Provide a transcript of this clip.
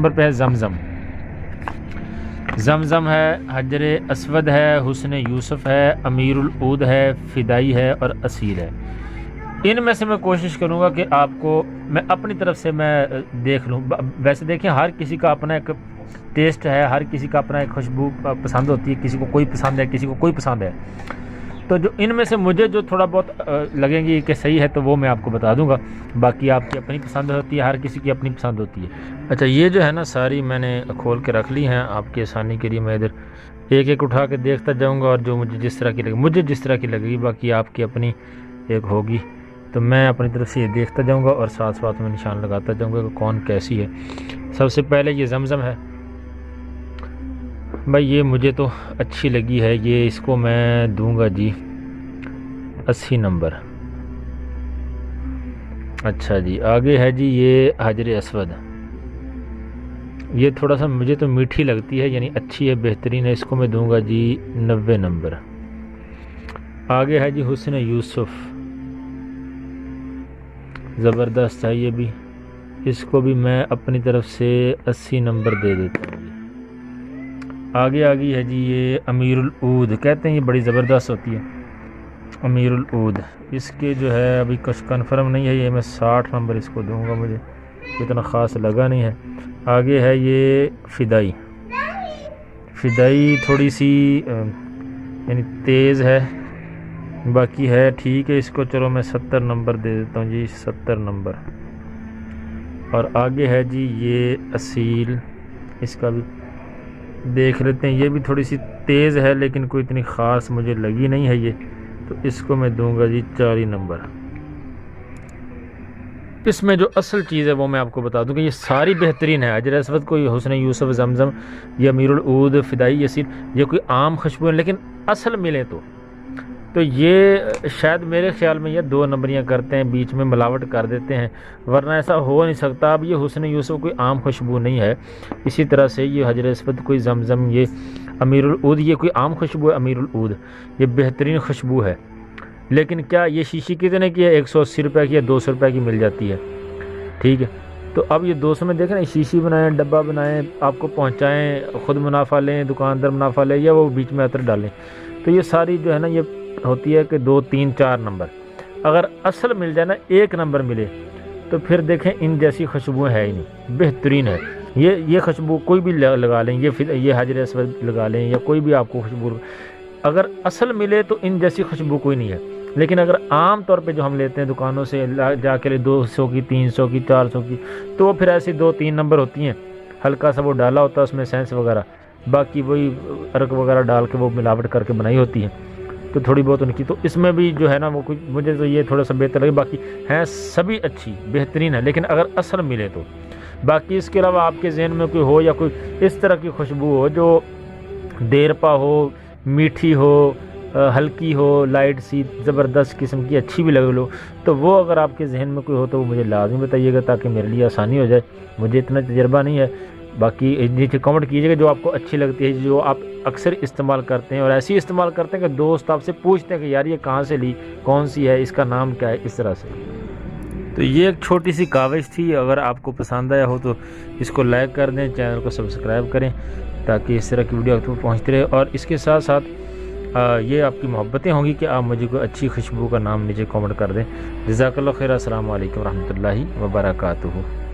Number پہ ہے زمزم، زمزم ہے، حجر اسود ہے، حسن یوسف ہے، امیر العود ہے، فدائی ہے اور اصیل ہے۔ ان میں سے میں کوشش کروں گا کہ آپ کو میں اپنی طرف سے میں دیکھ لوں۔ ویسے دیکھیں ہر کسی کا اپنا ایک ٹیسٹ ہے، ہر کسی کا اپنا ایک خوشبو پسند ہوتی ہے، کسی کو کوئی پسند ہے، کسی کو کوئی پسند ہے۔ تو جو ان میں سے مجھے جو تھوڑا بہت لگیں گی کہ صحیح ہے تو وہ میں آپ کو بتا دوں گا، باقی آپ کی اپنی پسند ہوتی ہے، ہر کسی کی اپنی پسند ہوتی ہے۔ اچھا یہ جو ہے نا ساری میں نے کھول کے رکھ لی ہیں آپ کی آسانی کے لیے، میں ادھر ایک ایک اٹھا کے دیکھتا جاؤں گا اور جو مجھے جس طرح کی لگے مجھے جس طرح کی لگے گی، باقی آپ کی اپنی ایک ہوگی، تو میں اپنی طرف سے یہ دیکھتا جاؤں گا اور ساتھ ساتھ میں نشان لگاتا جاؤں گا کہ کون کیسی ہے۔ سب سے پہلے یہ زمزم ہے بھائی، یہ مجھے تو اچھی لگی ہے، یہ اس کو میں دوں گا جی 80 نمبر۔ اچھا جی آگے ہے جی یہ حجر اسود، یہ تھوڑا سا مجھے تو میٹھی لگتی ہے، یعنی اچھی ہے، بہترین ہے، اس کو میں دوں گا جی 90 نمبر۔ آگے ہے جی حسن یوسف، زبردست ہے یہ بھی، اس کو بھی میں اپنی طرف سے 80 نمبر دے دیتا ہوں جی۔ آگے آگئی ہے جی یہ امیر العود، کہتے ہیں یہ بڑی زبردست ہوتی ہے امیر العود، اس کے جو ہے ابھی کچھ کنفرم نہیں ہے، یہ میں 60 نمبر اس کو دوں گا، مجھے اتنا خاص لگا نہیں ہے۔ آگے ہے یہ فدائی، فدائی تھوڑی سی یعنی تیز ہے، باقی ہے ٹھیک ہے، اس کو چلو میں 70 نمبر دے دیتا ہوں جی، 70 نمبر۔ اور آگے ہے جی یہ اصیل، اس کا بھی دیکھ لیتے ہیں، یہ بھی تھوڑی سی تیز ہے لیکن کوئی اتنی خاص مجھے لگی نہیں ہے یہ، تو اس کو میں دوں گا جی 40 نمبر۔ اس میں جو اصل چیز ہے وہ میں آپ کو بتا دوں کہ یہ ساری بہترین ہے، حجر اسود کو، یہ حسن یوسف، زمزم، یہ امیر العود، فدائی، یسیر، یہ کوئی عام خوشبو ہے، لیکن اصل ملے تو یہ شاید میرے خیال میں یہ 2 نمبریاں کرتے ہیں، بیچ میں ملاوٹ کر دیتے ہیں، ورنہ ایسا ہو نہیں سکتا۔ اب یہ حسن یوسف کوئی عام خوشبو نہیں ہے، اسی طرح سے یہ حجر اسود، کوئی زمزم، یہ امیر العود، یہ کوئی عام خوشبو ہے، امیر العود یہ بہترین خوشبو ہے، لیکن کیا یہ شیشی کتنے کی ہے؟ 180 روپے کی یا 200 روپے کی مل جاتی ہے، ٹھیک ہے۔ تو اب یہ 200 میں دیکھیں نا، شیشی بنائیں، ڈبہ بنائیں، آپ کو پہنچائیں، خود منافع لیں، دکاندار منافع لیں، یا وہ بیچ میں عطر ڈالیں، تو یہ ساری جو ہے نا یہ ہوتی ہے کہ 2 3 4 نمبر۔ اگر اصل مل جائے نا 1 نمبر ملے تو پھر دیکھیں ان جیسی خوشبو ہے ہی نہیں، بہترین ہے یہ خوشبو، کوئی بھی لگا لیں، یہ حجر اسود لگا لیں یا کوئی بھی آپ کو خوشبو، اگر اصل ملے تو ان جیسی خوشبو کوئی نہیں ہے۔ لیکن اگر عام طور پہ جو ہم لیتے ہیں دکانوں سے جا کے 200 کی، 300 کی، 400 کی، تو وہ پھر ایسی 2 3 نمبر ہوتی ہیں، ہلکا سا وہ ڈالا ہوتا ہے اس میں سینس وغیرہ، باقی وہی ارک وغیرہ ڈال کے وہ ملاوٹ کر کے بنائی ہوتی ہے، تو تھوڑی بہت ان کی، تو اس میں بھی جو ہے نا وہ کچھ مجھے تو یہ تھوڑا سا بہتر لگے، باقی ہیں سبھی اچھی بہترین ہے، لیکن اگر اصل ملے تو۔ باقی اس کے علاوہ آپ کے ذہن میں کوئی ہو یا کوئی اس طرح کی خوشبو ہو جو دیر پا ہو، میٹھی ہو، ہلکی ہو، لائٹ سی، زبردست قسم کی، اچھی بھی لگ لو، تو وہ اگر آپ کے ذہن میں کوئی ہو تو وہ مجھے لازمی بتائیے گا تاکہ میرے لیے آسانی ہو جائے، مجھے اتنا تجربہ نہیں ہے۔ باقی نیچے کمنٹ کیجیے گا جو آپ کو اچھی لگتی ہے، جو آپ اکثر استعمال کرتے ہیں، اور ایسی استعمال کرتے ہیں کہ دوست آپ سے پوچھتے ہیں کہ یار یہ کہاں سے لی، کون سی ہے، اس کا نام کیا ہے، اس طرح سے۔ تو یہ ایک چھوٹی سی کاوش تھی، اگر آپ کو پسند آیا ہو تو اس کو لائک کر دیں، چینل کو سبسکرائب کریں تاکہ اس طرح کی ویڈیو آپ کو پہنچتی رہے، اور اس کے ساتھ ساتھ یہ آپ کی محبتیں ہوں گی کہ آپ مجھے کوئی اچھی خوشبو کا نام نیچے کامنٹ کر دیں۔ جزاک اللہ خیر، السلام علیکم ورحمۃ اللہ وبرکاتہ۔